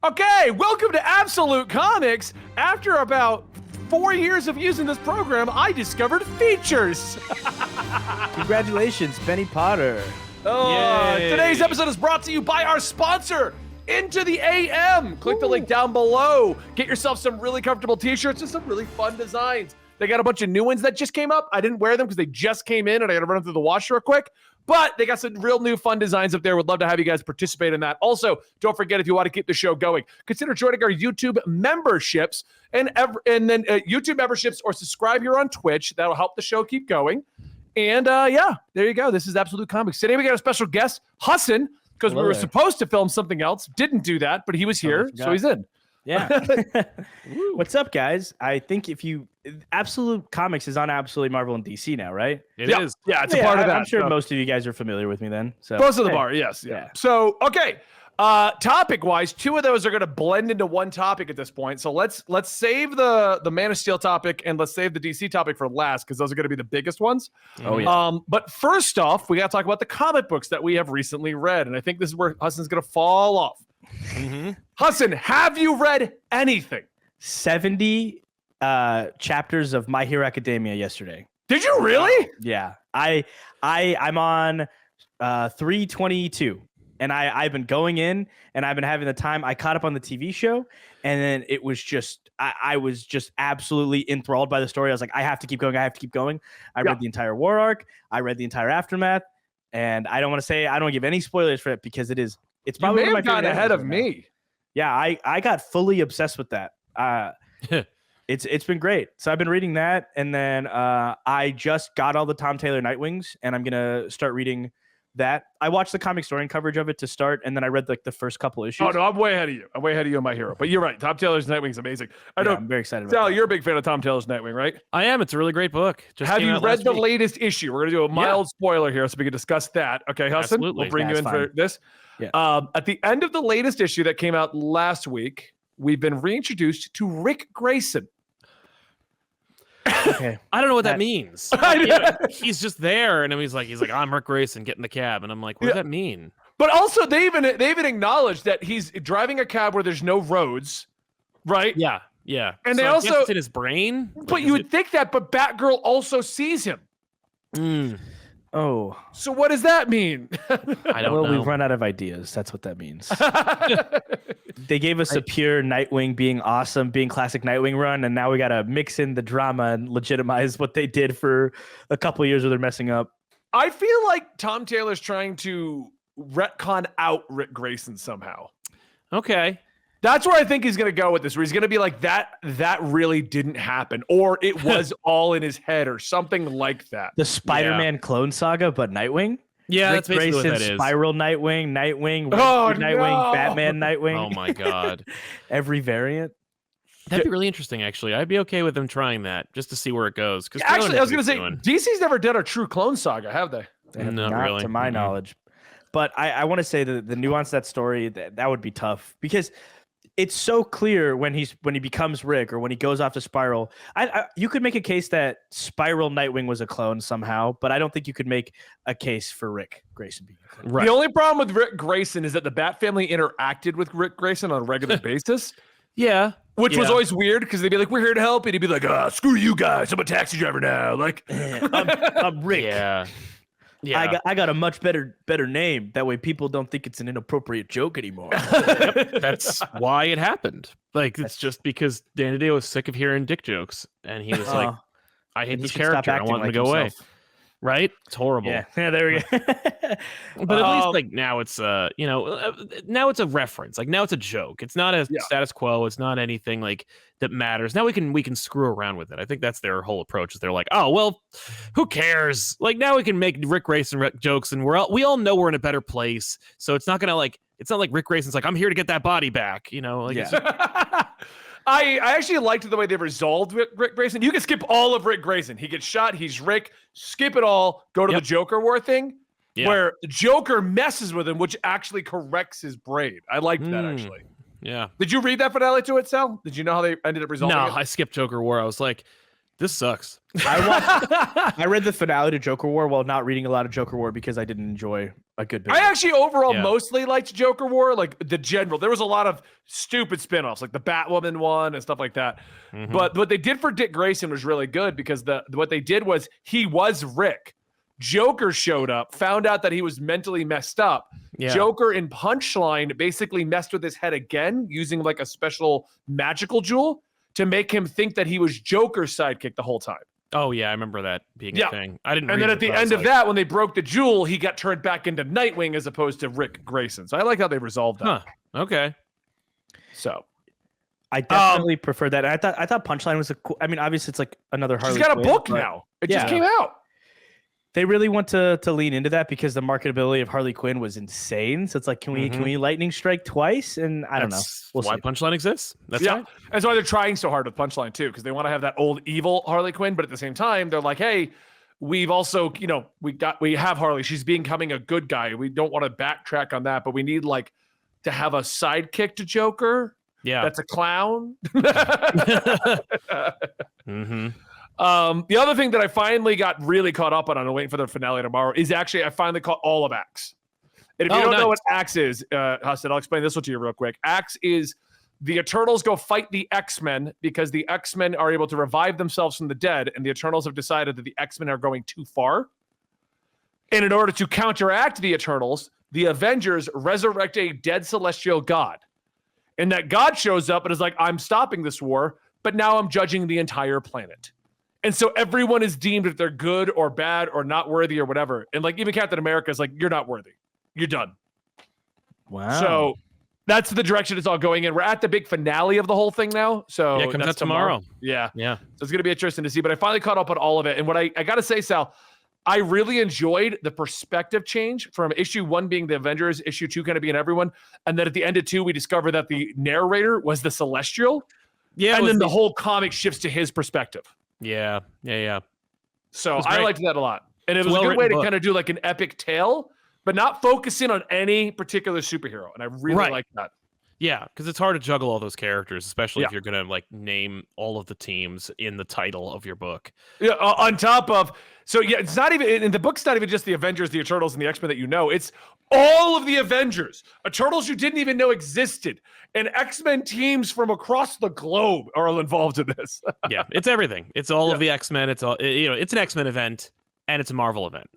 Okay, welcome to Absolute Comics. After about 4 years of using this program, I discovered features. Congratulations, Benny Potter. Today's episode is brought to you by our sponsor, Into the AM. Click the link down below. Get yourself some really comfortable t-shirts and some really fun designs. They got a bunch of new ones that just came up. I didn't wear them because they just came in and I got to run them through the washer real quick. But they got some real new fun designs up there. Would love to have you guys participate in that. Also, don't forget, if you want to keep the show going, consider joining our YouTube memberships and then YouTube memberships, or subscribe here on Twitch. That'll help the show keep going. And yeah, there you go. This is Absolute Comics. Today we got a special guest, Hassan, because we were supposed to film something else. Didn't do that, but he was here, so he's in. Yeah. What's up, guys? I think Absolute Comics is on Absolutely Marvel and DC now, right? It is. Yeah, it's a part of that. I'm sure most of you guys are familiar with me then. So most of the bar, yes. Yeah. So, okay. Topic-wise, two of those are going to blend into one topic at this point. So let's save the Man of Steel topic and let's save the DC topic for last, because those are going to be the biggest ones. Oh, yeah. But first off, we got to talk about the comic books that we have recently read. And I think this is where Hassan's going to fall off. Mm-hmm. Hassan, have you read anything? 70 chapters of My Hero Academia yesterday. Did you really? Yeah. I'm on 322. And I've been going in and I've been having the time. I caught up on the TV show, and then it was just, I was just absolutely enthralled by the story. I was like, I have to keep going. I read the entire war arc. I read the entire aftermath, and I don't give any spoilers for it because it's probably you may have gotten ahead of me. Yeah. I got fully obsessed with that. It's been great. So I've been reading that. And then I just got all the Tom Taylor Nightwings, and I'm going to start reading that. I watched the comic story and coverage of it to start, and then I read the first couple issues. Oh no, I'm way ahead of you. I'm way ahead of you on My Hero. But you're right. Tom Taylor's Nightwing is amazing. I'm very excited about Sal, that. you're a big fan of Tom Taylor's Nightwing, right? I am. It's a really great book. Have you read the latest issue? We're going to do a mild spoiler here so we can discuss that. Okay, Hassan? Absolutely. We'll bring you in for this. Yeah. At the end of the latest issue that came out last week, we've been reintroduced to Rick Grayson. Okay. I don't know what that means. He's just there, and he's like, I'm Rick Grayson, get in the cab, and I'm like, what does that mean? But also, they even acknowledged that he's driving a cab where there's no roads, right? Yeah. And so they I guess also it's in his brain. But you would think that, but Batgirl also sees him. Oh. So what does that mean? I don't know. We've run out of ideas. That's what that means. They gave us a pure Nightwing being awesome, being classic Nightwing run, and now we got to mix in the drama and legitimize what they did for a couple of years where they're messing up. I feel like Tom Taylor's trying to retcon out Rick Grayson somehow. Okay. That's where I think he's going to go with this, where he's going to be like, that really didn't happen, or it was all in his head, or something like that. The Spider-Man clone saga, but Nightwing? Yeah, Rick that's basically Grayson, what that is. Spiral Nightwing, Nightwing, Nightwing, Batman Nightwing. Oh my God. Every variant. That'd be really interesting, actually. I'd be okay with them trying that just to see where it goes. Actually, I was going to say, DC's never done a true clone saga, have they? They have Not not, really. to my knowledge. But I want to say the nuance of that story, that would be tough because it's so clear when he becomes Rick or when he goes off to Spiral. You could make a case that Spiral Nightwing was a clone somehow, but I don't think you could make a case for Rick Grayson being a clone. Right. The only problem with Rick Grayson is that the Bat family interacted with Rick Grayson on a regular basis. Yeah. Which was always weird because they'd be like, we're here to help. And he'd be like, screw you guys. I'm a taxi driver now. Like, I'm Rick. Yeah. I got a much better name. That way people don't think it's an inappropriate joke anymore. That's why it happened. Like, it's just because Dan DiDio was sick of hearing dick jokes. And he was like, I hate this character. I want him to go away. Right? It's horrible. Yeah, there we go. But at least like now it's now it's a reference. Like now it's a joke. It's not a status quo. It's not anything like that matters. Now we can screw around with it. I think that's their whole approach. Is they're like, oh well, who cares? Like now we can make Rick Grayson jokes, and we all know we're in a better place. So it's not gonna it's not like Rick Grayson's like, I'm here to get that body back. I actually liked the way they resolved Rick Grayson. You can skip all of Rick Grayson. He gets shot. He's Rick. Skip it all. Go to the Joker war thing, where the Joker messes with him, which actually corrects his brain. I liked that, actually. Yeah. Did you read that finale to it, Sal? Did you know how they ended up resolving it? No, I skipped Joker war. I was like, This sucks. I read the finale to Joker War while not reading a lot of Joker War because I didn't enjoy a good bit. I actually overall mostly liked Joker War, like the general. There was a lot of stupid spinoffs, like the Batwoman one and stuff like that. Mm-hmm. But what they did for Dick Grayson was really good because what they did was he was Rick. Joker showed up, found out that he was mentally messed up. Yeah. Joker in Punchline basically messed with his head again using like a special magical jewel to make him think that he was Joker's sidekick the whole time. Oh yeah, I remember that being a thing. I didn't. And then at the end of that, when they broke the jewel, he got turned back into Nightwing as opposed to Rick Grayson. So I like how they resolved that. Huh. Okay. So I definitely prefer that. I thought Punchline was a cool. I mean, obviously it's like another Harley. She's got a Quinn, book now. It just came out. They really want to lean into that because the marketability of Harley Quinn was insane. So it's like, can we lightning strike twice? And I don't know. We'll why see. Punchline exists. That's right. That's why they're trying so hard with Punchline too, because they want to have that old evil Harley Quinn, but at the same time, they're like, hey, we've also, we have Harley. She's becoming a good guy. We don't want to backtrack on that, but we need like to have a sidekick to Joker. Yeah, that's a clown. Mm-hmm. The other thing that I finally got really caught up on, I'm waiting for the finale tomorrow, is actually I finally caught all of Axe. And if you don't know what Axe is, Hassan, I'll explain this one to you real quick. Axe is the Eternals go fight the X-Men because the X-Men are able to revive themselves from the dead, and the Eternals have decided that the X-Men are going too far. And in order to counteract the Eternals, the Avengers resurrect a dead celestial god. And that god shows up and is like, I'm stopping this war, but now I'm judging the entire planet. And so everyone is deemed if they're good or bad or not worthy or whatever. And like even Captain America is like, you're not worthy. You're done. Wow. So that's the direction it's all going in. We're at the big finale of the whole thing now. So it comes out tomorrow. Yeah. Yeah. So it's going to be interesting to see. But I finally caught up on all of it. And what I got to say, Sal, I really enjoyed the perspective change from issue 1 being the Avengers, issue 2 kind of being everyone. And then at the end of 2, we discovered that the narrator was the Celestial. Yeah. And then the whole comic shifts to his perspective. Yeah. So I liked that a lot. And it was a good way to kind of do like an epic tale, but not focusing on any particular superhero. And I really like that. Yeah, because it's hard to juggle all those characters, especially if you're going to like name all of the teams in the title of your book. Yeah, on top of, so yeah, it's not even, in the book's not even just the Avengers, the Eternals, and the X-Men that you know. It's all of the Avengers, Eternals you didn't even know existed, and X-Men teams from across the globe are all involved in this. Yeah, it's everything. It's all of the X-Men. It's all, it's an X-Men event, and it's a Marvel event.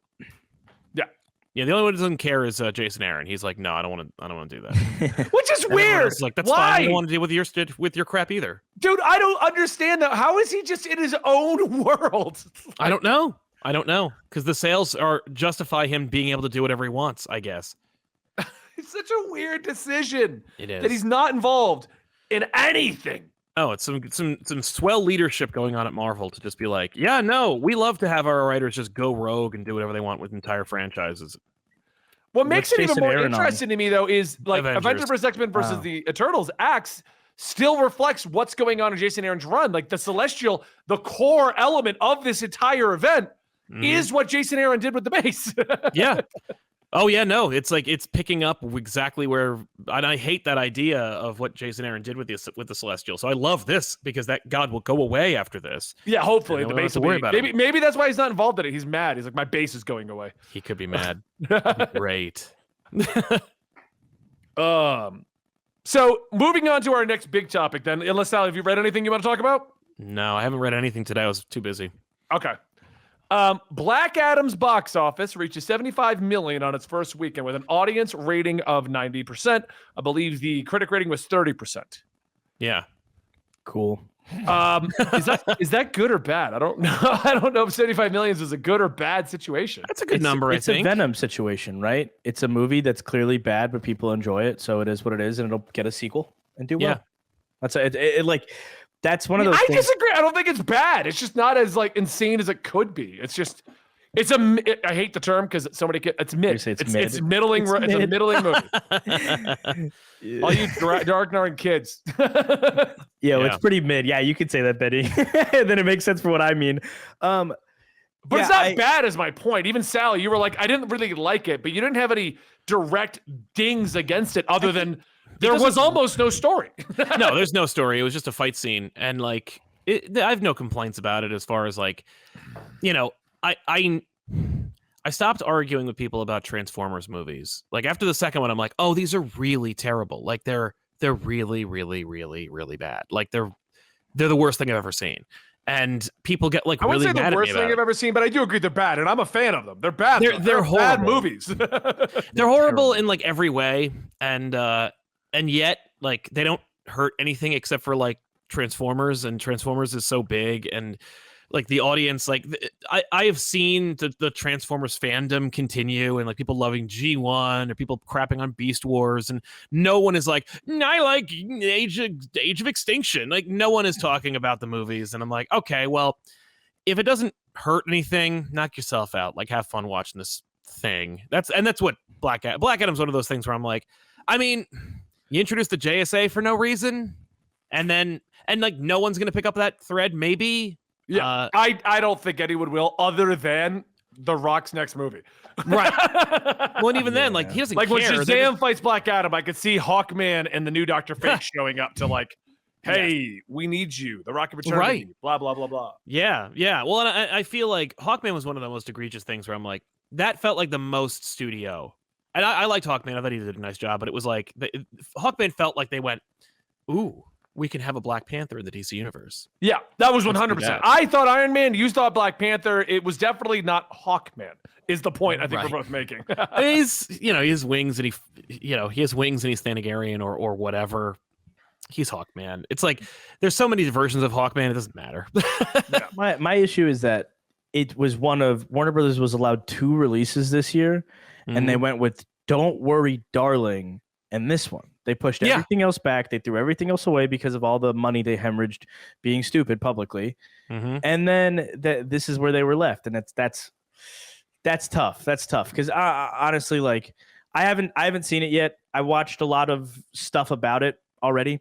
Yeah, the only one who doesn't care is Jason Aaron. He's like, no, I don't want to do that. Which is weird. It's like, that's fine. I don't want to deal with your crap either. Dude, I don't understand that. How is he just in his own world? I don't know. Because the sales justify him being able to do whatever he wants, I guess. It's such a weird decision. It is. That he's not involved in anything. Oh, it's some swell leadership going on at Marvel to just be like, yeah, no, we love to have our writers just go rogue and do whatever they want with entire franchises. What makes it even more interesting to me, though, is like Avengers vs. X-Men versus the Eternals. Axe still reflects what's going on in Jason Aaron's run. Like the Celestial, the core element of this entire event is what Jason Aaron did with the base. Yeah. Oh yeah, no, it's like it's picking up exactly where, and I hate that idea of what Jason Aaron did with the Celestial. So I love this because that god will go away after this. Yeah, hopefully the base will be. Maybe that's why he's not involved in it. He's mad. He's like, my base is going away. He could be mad. Great. So moving on to our next big topic, then. Unless Sal, have you read anything you want to talk about? No, I haven't read anything today. I was too busy. Okay. Black Adam's box office reaches 75 million on its first weekend with an audience rating of 90%. I believe the critic rating was 30%. Yeah. Cool. Is that good or bad? I don't know. I don't know if 75 million is a good or bad situation. That's a good number, I think. It's a Venom situation, right? It's a movie that's clearly bad, but people enjoy it, so it is what it is, and it'll get a sequel and do well. That's like. That's one of those things. I disagree. I don't think it's bad. It's just not as like insane as it could be. It's just, I hate the term because it's mid. It's middling. It's a middling movie. All you dark Narn kids. It's pretty mid. Yeah, you could say that, Betty. Then it makes sense for what I mean. But it's not bad, is my point. Even Sally, you were like, I didn't really like it, but you didn't have any direct dings against it other than. There was almost no story. No, there's no story. It was just a fight scene. And like, I have no complaints about it as far as like, you know, I stopped arguing with people about Transformers movies. Like after the second one, I'm like, oh, these are really terrible. Like they're really, really, really, really bad. Like they're the worst thing I've ever seen. And people get like I wouldn't really say mad the at me worst about thing it. I've ever seen, but I do agree they're bad, and I'm a fan of them. They're bad. They're bad horrible. movies. They're horrible in like every way, and yet like they don't hurt anything except for like Transformers, and Transformers is so big, and like the audience, like I have seen the Transformers fandom continue, and like people loving G1 or people crapping on Beast Wars, and no one is like, I like Age of Extinction. Like no one is talking about the movies, and I'm like, okay, well, if it doesn't hurt anything, knock yourself out. Like have fun watching this thing. That's what Black Adam's one of those things where I'm like, I mean, you introduced the JSA for no reason, and like no one's gonna pick up that thread, maybe. Yeah, I don't think anyone will, other than The Rock's next movie. Right. Well, and even then, like he doesn't like care. when Shazam fights Black Adam, I could see Hawkman and the new Dr. Fate showing up to like, hey, we need you. The Rock of Eternity. Right. Blah blah blah blah. Yeah. Well, and I feel like Hawkman was one of the most egregious things where I'm like, that felt like the most studio. And I liked Hawkman. I thought he did a nice job, but it was like Hawkman felt like they went, ooh, we can have a Black Panther in the DC universe. Yeah, that was 100%. I thought Iron Man, you thought Black Panther. It was definitely not Hawkman, is the point I think we're both making. He's, he has wings and he has wings and he's Thanagarian or whatever. He's Hawkman. It's like there's so many versions of Hawkman, it doesn't matter. Yeah. My issue is that it was one of Warner Brothers was allowed 2 releases this year, and they went with Don't Worry, Darling, and this one. They pushed everything else back. They threw everything else away because of all the money they hemorrhaged being stupid publicly. And then this is where they were left. And that's tough. That's tough. Because honestly, like I haven't seen it yet. I watched a lot of stuff about it already.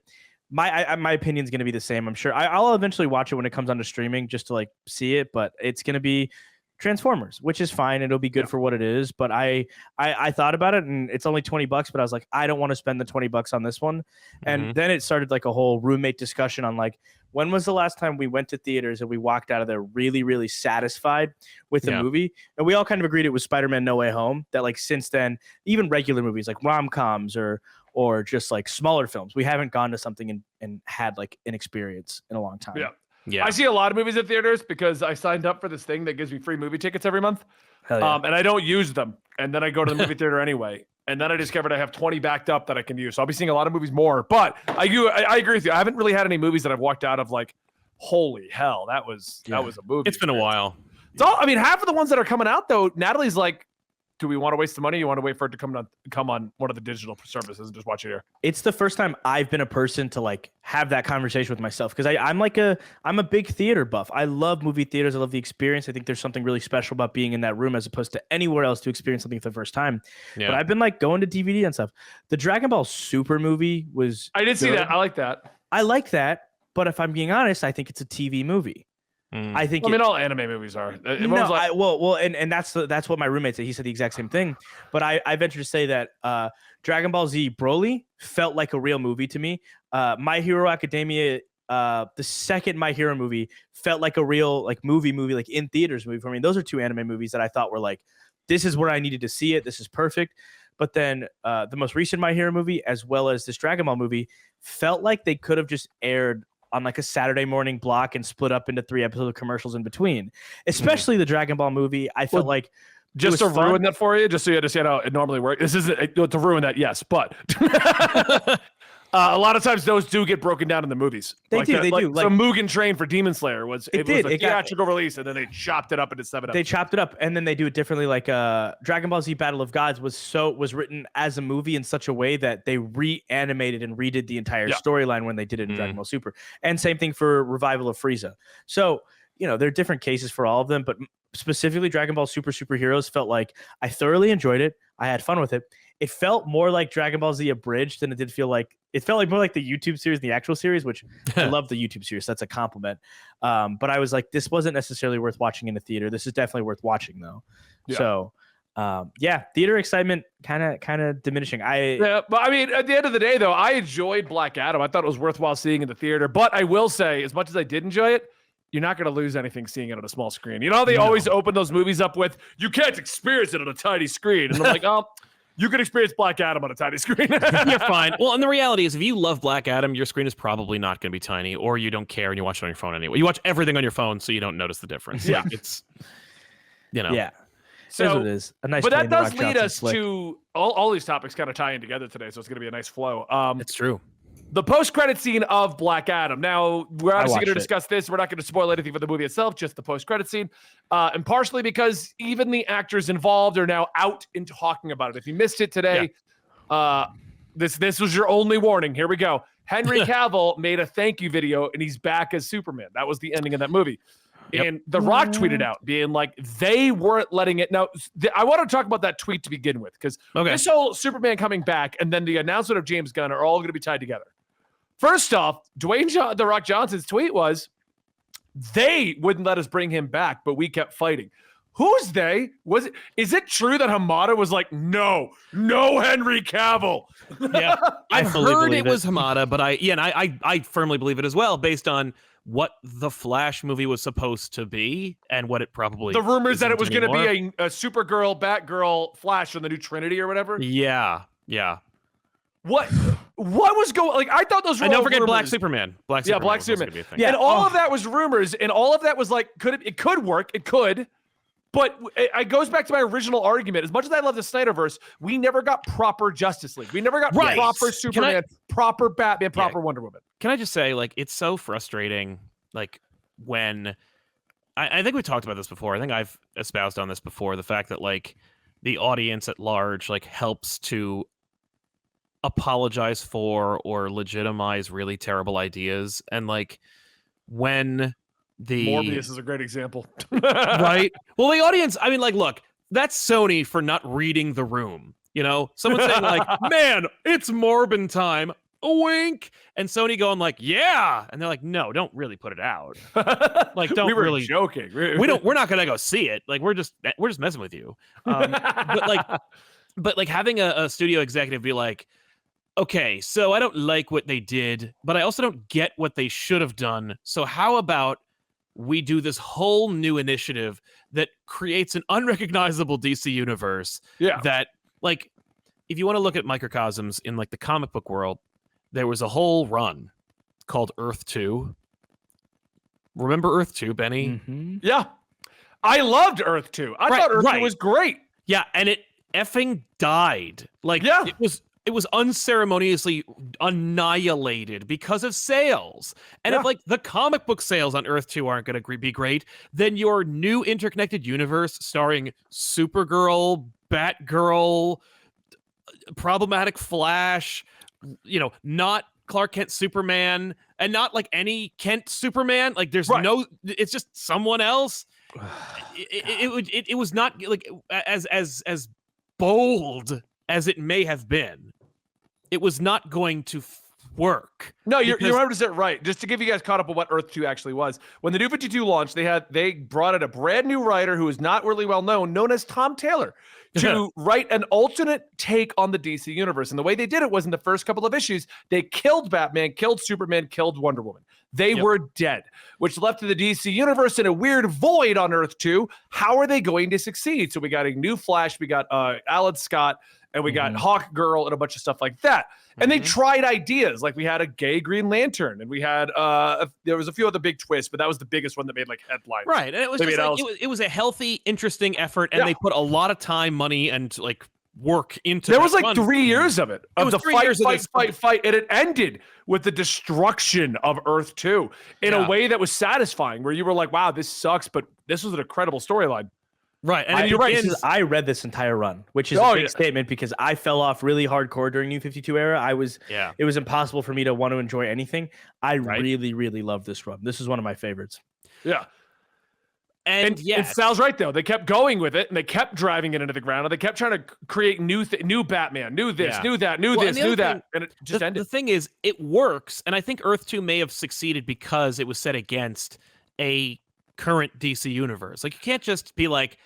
My opinion is going to be the same. I'm sure I'll eventually watch it when it comes onto streaming just to like see it. But it's going to be Transformers, which is fine. It'll be good for what it is. But I thought about it, and it's only $20, but I was like, I don't want to spend the $20 on this one. And then it started like a whole roommate discussion on like, when was the last time we went to theaters and we walked out of there really, really satisfied with the movie? And we all kind of agreed it was Spider-Man No Way Home. That like since then, even regular movies like rom-coms or just like smaller films, we haven't gone to something and had like an experience in a long time. Yeah. I see a lot of movies at theaters because I signed up for this thing that gives me free movie tickets every month. Hell yeah. And I don't use them. And then I go to the movie theater anyway. And then I discovered I have 20 backed up that I can use. So I'll be seeing a lot of movies more. But I agree with you. I haven't really had any movies that I've walked out of like, holy hell, that was a movie. It's been a while. It's all, I mean, half of the ones that are coming out though, Natalie's like, do we want to waste the money? You want to wait for it to come on one of the digital services and just watch it here? It's the first time I've been a person to like have that conversation with myself, because I'm a big theater buff. I love movie theaters. I love the experience. I think there's something really special about being in that room as opposed to anywhere else to experience something for the first time. Yeah. But I've been like going to DVD and stuff. The Dragon Ball Super movie was I did see that. I like that. I like that, but if I'm being honest, I think it's a TV movie. I think. I mean, all anime movies are. And that's what my roommate said. He said the exact same thing. But I venture to say that Dragon Ball Z Broly felt like a real movie to me. My Hero Academia, the second My Hero movie, felt like a real like movie, like in theaters movie for me. Those are 2 anime movies that I thought were like, this is where I needed to see it. This is perfect. But then the most recent My Hero movie, as well as this Dragon Ball movie, felt like they could have just aired on like a Saturday morning block and split up into 3 episodes of commercials in between. Especially the Dragon Ball movie, I felt like just to ruin that for you, just so you understand how it normally works. This isn't to ruin that, yes, but a lot of times those do get broken down in the movies. They do. Like the Mugen Train for Demon Slayer was a theatrical release, and then they chopped it up into 7 episodes. They chopped it up, and then they do it differently. Like Dragon Ball Z Battle of Gods was written as a movie in such a way that they reanimated and redid the entire storyline when they did it in Dragon Ball Super. And same thing for Revival of Frieza. So there are different cases for all of them, but specifically Dragon Ball Superheroes felt like I thoroughly enjoyed it. I had fun with it. It felt more like Dragon Ball Z abridged than it did feel like. It felt like more like the YouTube series, the actual series, which I love the YouTube series. That's a compliment. But I was like, this wasn't necessarily worth watching in a theater. This is definitely worth watching though. Yeah. So Yeah, theater excitement kind of diminishing. Yeah, but I mean, at the end of the day, though, I enjoyed Black Adam. I thought it was worthwhile seeing in the theater. But I will say, as much as I did enjoy it, you're not going to lose anything seeing it on a small screen. You know, they always open those movies up with, you can't experience it on a tiny screen. And I'm like, oh, you can experience Black Adam on a tiny screen. You're fine. Well, and the reality is, if you love Black Adam, your screen is probably not going to be tiny, or you don't care and you watch it on your phone anyway. You watch everything on your phone, so you don't notice the difference. Yeah. Like, it's, you know. Yeah. So what it is. A nice but that Dwayne does Rock lead Johnson us flick. to all these topics kind of tying together today, so it's going to be a nice flow. It's true. The post-credit scene of Black Adam. Now, we're obviously going to watched it. discuss this. We're not going to spoil anything for the movie itself, just the post-credit scene. And partially because even the actors involved are now out into talking about it. If you missed it today, this was your only warning. Here we go. Henry Cavill made a thank you video, and he's back as Superman. That was the ending of that movie. Yep. And The Rock tweeted out, being like, they weren't letting it. Now, I want to talk about that tweet to begin with, because this whole Superman coming back and then the announcement of James Gunn are all going to be tied together. First off, The Rock Johnson's tweet was, they wouldn't let us bring him back, but we kept fighting. Who's they? Is it true that Hamada was like, no Henry Cavill? Yeah, I fully heard believe it was Hamada, but I firmly believe it as well, based on what the Flash movie was supposed to be and what it probably the rumors that it was going to be a Supergirl, Batgirl, Flash on the new Trinity or whatever. Yeah. What was going? Like, I thought those were. And don't all forget rumors. Black Superman. Black Superman was also gonna be a thing. And all of that was rumors, and all of that was like, it could work, it could. But it goes back to my original argument. As much as I love the Snyderverse, we never got proper Justice League. We never got proper Superman, proper Batman, proper Wonder Woman. Can I just say, like, it's so frustrating, like, when I think we talked about this before. I think I've espoused on this before, the fact that, like, the audience at large, like, helps to apologize for or legitimize really terrible ideas. And, like, when Morbius is a great example. Right? Well, the audience, I mean, like, look, that's Sony for not reading the room. You know, someone saying like, man, it's Morbin time. A wink. And Sony going like, yeah. And they're like, no, don't really put it out. Like, don't we were really joking. We're not gonna go see it. Like, we're just messing with you. But having a studio executive be like, okay, so I don't like what they did, but I also don't get what they should have done. So how about we do this whole new initiative that creates an unrecognizable DC universe? Yeah. That, like, if you want to look at microcosms in, like, the comic book world, there was a whole run called Earth 2. Remember Earth 2, Benny? Mm-hmm. Yeah. I loved Earth 2. I thought Earth 2 was great. Yeah, and it effing died. Like, it was unceremoniously annihilated because of sales. And if, like, the comic book sales on Earth 2 aren't going to be great, then your new interconnected universe starring Supergirl, Batgirl, problematic Flash, you know, not Clark Kent Superman, and not, like, any Kent Superman. Like, there's it's just someone else. It was not, like, as bold as it may have been. It was not going to work. No, you're 100% right. Just to give you guys caught up on what Earth 2 actually was. When the New 52 launched, they brought in a brand new writer who is not really well known as Tom Taylor, to write an alternate take on the DC universe. And the way they did it was, in the first couple of issues, they killed Batman, killed Superman, killed Wonder Woman. They were dead, which left the DC universe in a weird void on Earth 2. How are they going to succeed? So we got a new Flash, we got Alan Scott, and we got Hawk Girl and a bunch of stuff like that. And they tried ideas, like we had a gay Green Lantern, and we had there was a few other big twists, but that was the biggest one that made, like, headlines. Right, and it was just like, it was a healthy, interesting effort, and they put a lot of time, money, and, like, work into. There was like 3 years of it. Of the fight, and it ended with the destruction of Earth 2 in a way that was satisfying, where you were like, wow, this sucks, but this was an incredible storyline. Right, and you're right. I read this entire run, which is a big statement, because I fell off really hardcore during New 52 era. It was impossible for me to want to enjoy anything. I really, really love this run. This is one of my favorites. Yeah. And Sal's right, though. They kept going with it, and they kept driving it into the ground, and they kept trying to create new Batman, new this, new that, new that, and it just ended. The thing is, it works, and I think Earth 2 may have succeeded because it was set against a current DC universe. Like, you can't just be like,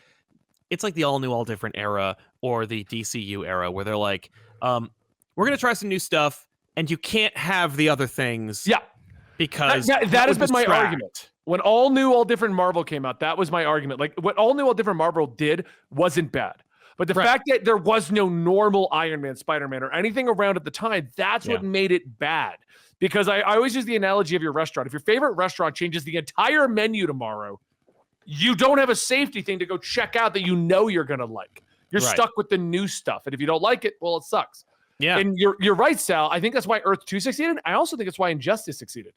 it's like the all new, all different era or the DCU era where they're like, we're gonna try some new stuff, and you can't have the other things. Yeah, because that has been my argument. When all new, all different Marvel came out, that was my argument. Like what all new, all different Marvel did wasn't bad. But the fact that there was no normal Iron Man, Spider-Man, or anything around at the time, that's what made it bad. Because I always use the analogy of your restaurant. If your favorite restaurant changes the entire menu tomorrow, you don't have a safety thing to go check out that you know you're going to like. You're stuck with the new stuff. And if you don't like it, well, it sucks. Yeah. And you're right, Sal. I think that's why Earth 2 succeeded. I also think it's why Injustice succeeded.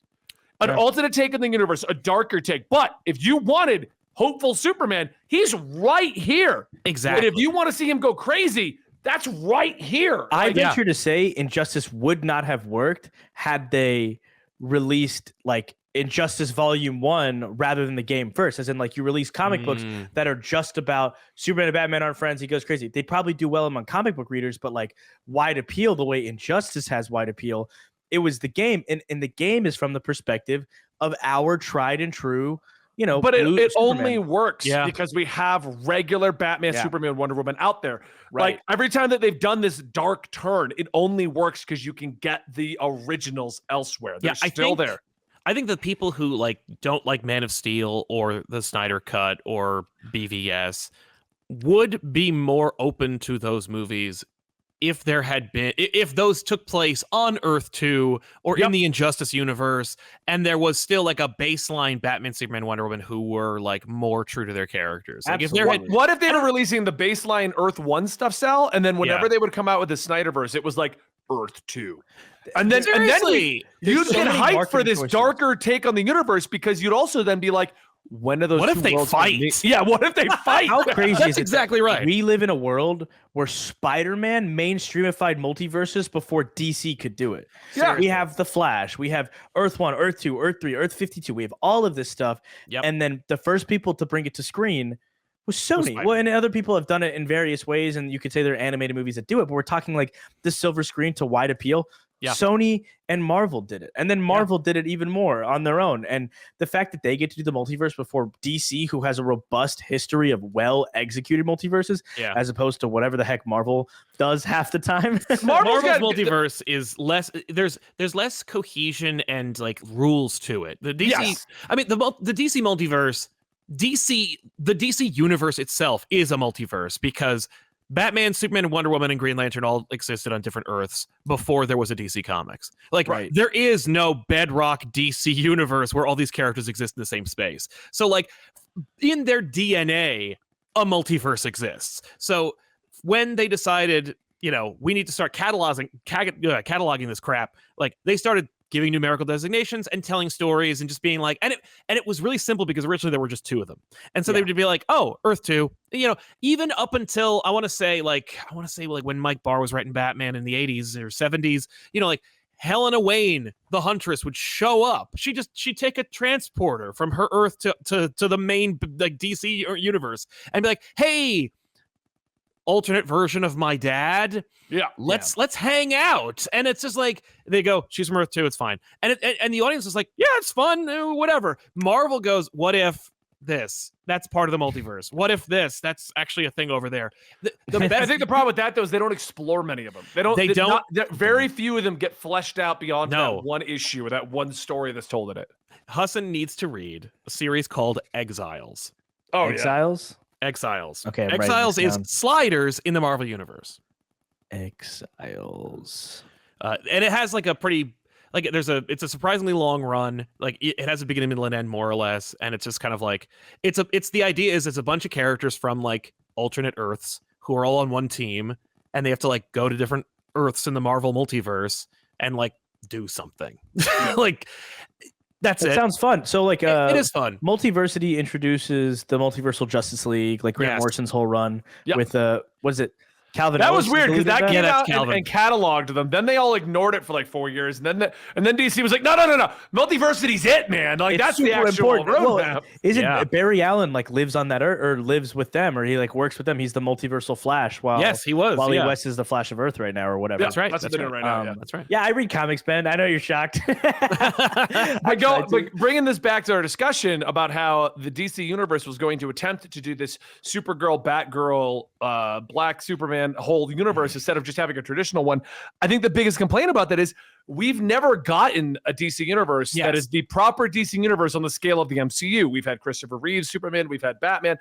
An alternate take in the universe, a darker take. But if you wanted hopeful Superman, he's right here. Exactly. And if you want to see him go crazy, that's right here. I venture to say Injustice would not have worked had they released like Injustice Volume 1 rather than the game first. As in, like, you release comic books that are just about Superman and Batman aren't friends, he goes crazy. They'd probably do well among comic book readers, but like wide appeal the way Injustice has wide appeal. It was the game, and the game is from the perspective of our tried and true, you know. But it only works because we have regular Batman, Superman, Wonder Woman out there. Like every time that they've done this dark turn, it only works because you can get the originals elsewhere. They're still there. I think the people who like don't like Man of Steel or the Snyder Cut or BVS would be more open to those movies if those took place on Earth 2 or in the Injustice universe, and there was still like a baseline Batman, Superman, Wonder Woman who were like more true to their characters. Like what if they were releasing the baseline Earth 1 stuff, Sal, and then whenever they would come out with the Snyderverse, it was like Earth 2. And then you'd get hyped for this darker take on the universe because you'd also then be like, when are those? What if they fight? Yeah, what if they fight? How crazy is it? That's exactly right. We live in a world where Spider-Man mainstreamified multiverses before DC could do it. Yeah. We have The Flash, we have Earth 1, Earth 2, Earth 3, Earth 52. We have all of this stuff. And then the first people to bring it to screen was Sony. Well, and other people have done it in various ways, and you could say there are animated movies that do it, but we're talking like the silver screen to wide appeal. Sony and Marvel did it, and then Marvel did it even more on their own. And the fact that they get to do the multiverse before DC, who has a robust history of well-executed multiverses, as opposed to whatever the heck Marvel does half the time. Marvel's multiverse is less. There's less cohesion and like rules to it. The DC, I mean, the DC multiverse, the DC universe itself is a multiverse because Batman, Superman, and Wonder Woman and Green Lantern all existed on different Earths before there was a DC Comics. Like, there is no bedrock DC universe where all these characters exist in the same space. So, like, in their DNA, a multiverse exists. So, when they decided, you know, we need to start cataloging this crap, like, they started giving numerical designations and telling stories and just being like, and it was really simple because originally there were just two of them. And so they would be like, oh, Earth 2, you know, even up until I want to say like when Mike Barr was writing Batman in the 80s or 70s, you know, like Helena Wayne, the Huntress, would show up. She'd take a transporter from her Earth to the main like DC universe and be like, hey, alternate version of my dad. Let's hang out. And it's just like they go, she's from Earth 2, it's fine. And the audience is like, yeah, it's fun, whatever. Marvel goes, what if this? That's part of the multiverse. What if this? That's actually a thing over there. I think the problem with that though is they don't explore many of them. Very few of them get fleshed out beyond that one issue or that one story that's told in it. Hassan needs to read a series called Exiles. Oh, Exiles? Exiles. Okay. Exiles is Sliders in the Marvel Universe. Exiles. And it has like a pretty, like it's a surprisingly long run. Like it has a beginning, middle, and end more or less. And it's just kind of like, it's the idea is it's a bunch of characters from like alternate Earths who are all on one team and they have to like go to different Earths in the Marvel multiverse and like do something. Like, that's it. Sounds fun. So like it is fun. Multiversity introduces the Multiversal Justice League, like Grant Morrison's whole run with what is it? Calvin. That was Ellis weird because deleted that came that's out Calvin. and cataloged them. Then they all ignored it for like 4 years, and then DC was like, no, Multiversity's it, man. Like It's that's the super actual important. Well, roadmap. isn't Barry Allen like lives on that Earth or lives with them, or he like works with them? He's the multiversal Flash. While Yes, he was. Wally yeah. West is the Flash of Earth right now, or whatever. That's right. That's what they're doing right now. Yeah. That's right. Yeah, I read comics, Ben. I know you're shocked. But bringing this back to our discussion about how the DC universe was going to attempt to do this Supergirl, Batgirl, Black Superman whole universe instead of just having a traditional one. I think the biggest complaint about that is we've never gotten a DC universe that is the proper DC universe on the scale of the MCU. We've had Christopher Reeve's Superman, we've had Batman,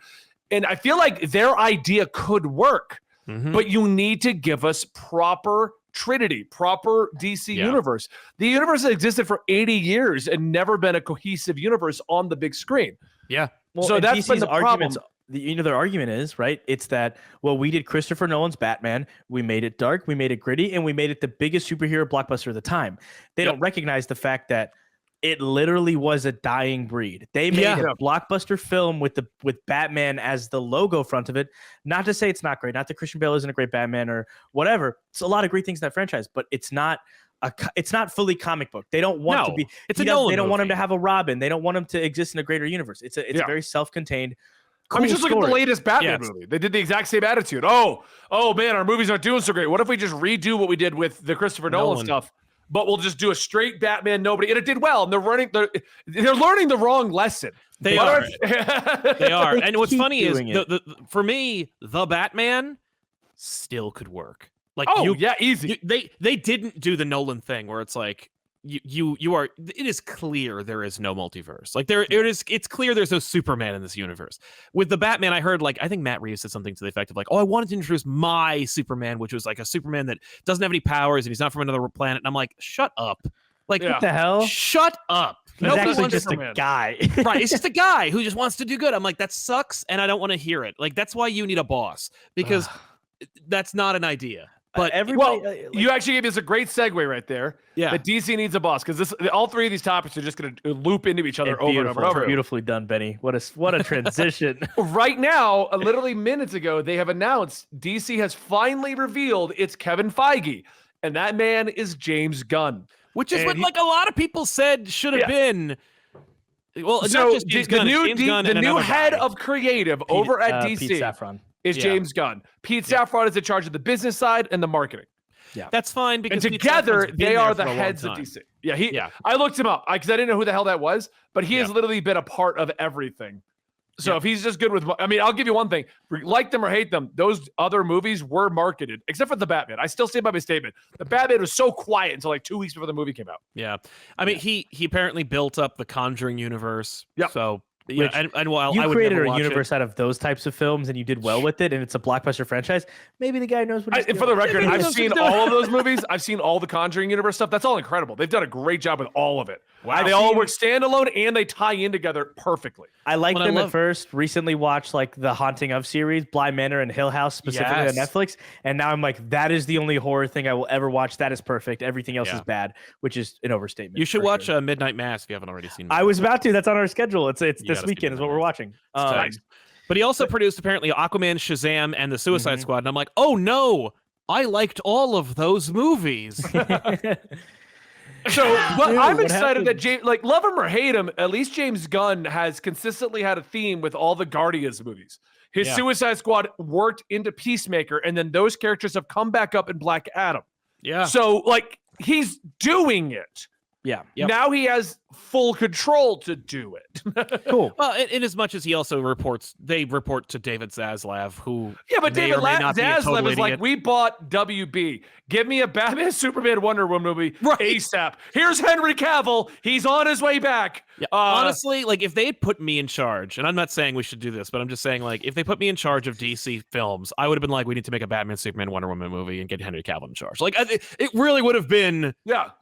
and I feel like their idea could work, but you need to give us proper Trinity, proper DC universe. The universe has existed for 80 years and never been a cohesive universe on the big screen. Yeah. Well, So that's been DC's the problem. arguments. Their argument is right. It's that we did Christopher Nolan's Batman, we made it dark, we made it gritty, and we made it the biggest superhero blockbuster of the time. They don't recognize the fact that it literally was a dying breed. They made a blockbuster film with Batman as the logo front of it. Not to say it's not great, not that Christian Bale isn't a great Batman or whatever. It's a lot of great things in that franchise, but it's not fully comic book. They don't want to be. It's they a Nolan don't want him movie. to have a Robin. They don't want him to exist in a greater universe. It's a very self-contained. I mean, cool just look at the story. latest Batman movie. They did the exact same attitude. Oh man, our movies aren't doing so great. What if we just redo what we did with the Christopher Nolan stuff? But we'll just do a straight Batman, nobody, and it did well. And they're learning the wrong lesson. They are. They are. They And what's keep funny is doing for me, the Batman still could work. Like easy. They didn't do the Nolan thing where it's like you are. It is clear there is no multiverse. Like it's clear there's no Superman in this universe. With the Batman, I heard I think Matt Reeves said something to the effect of I wanted to introduce my Superman, which was like a Superman that doesn't have any powers and he's not from another planet. And I'm like, shut up. Like What the hell? Shut up. He's Nobody actually wants just Superman. a guy. Right, it's just a guy who just wants to do good. I'm like, that sucks, and I don't want to hear it. Like, that's why you need a boss, because that's not an idea. But everybody, you actually gave us a great segue right there. Yeah. That DC needs a boss because all three of these topics are just going to loop into each other over and over and over. Beautifully done, Benny. What a transition. Right now, literally minutes ago, they have announced DC has finally revealed it's Kevin Feige, and that man is James Gunn. which is what a lot of people said should have been. Well, it's so not just James Gunn, it's James Gunn and the new another head guy. of creative over at DC Pete Safran. is James Gunn. Pete Safran is in charge of the business side and the marketing. Yeah, that's fine And because Pete together, Safran's been they there are for the a long heads of time. DC. Yeah, I looked him up because I didn't know who the hell that was, but he has literally been a part of everything. So if he's just good with, I mean, I'll give you one thing: like them or hate them, those other movies were marketed, except for the Batman. I still stand by my statement. The Batman was so quiet until 2 weeks before the movie came out. Yeah, I mean, he apparently built up the Conjuring universe. Yeah. So and while you I would created never a watch universe out of those types of films and you did well with it, and it's a blockbuster franchise. Maybe the guy knows what he's doing. For the record, Maybe I've those seen are all of those movies. I've seen all the Conjuring universe stuff. That's all incredible. They've done a great job with all of it. Wow. They all work standalone and they tie in together perfectly. I liked them at first. Recently watched like the Haunting of series, Bly Manor and Hill House specifically on Netflix, and now I'm like, that is the only horror thing I will ever watch. That is perfect. Everything else is bad, which is an overstatement. You should watch Midnight Mass if you haven't already seen it. I was about to. That's on our schedule. It's this weekend is what we're watching. Nice. But he also produced apparently Aquaman, Shazam, and the Suicide Squad, and I'm like, oh no, I liked all of those movies. So, but I'm excited happened? that James, like, love him or hate him, at least James Gunn has consistently had a theme with all the Guardians movies. His Suicide Squad worked into Peacemaker, and then those characters have come back up in Black Adam. Yeah. So, like, he's doing it. Yeah. Yep. Now he has full control to do it. Cool. Well, in as much as he also report to David Zaslav, who But may David or may not be a Zaslav total is like, idiot. we bought WB. Give me a Batman, Superman, Wonder Woman movie ASAP. Here's Henry Cavill. He's on his way back. Yeah, honestly, like if they had put me in charge, and I'm not saying we should do this, but I'm just saying like if they put me in charge of DC films, I would have been like, we need to make a Batman, Superman, Wonder Woman movie and get Henry Cavill in charge. Like it really would have been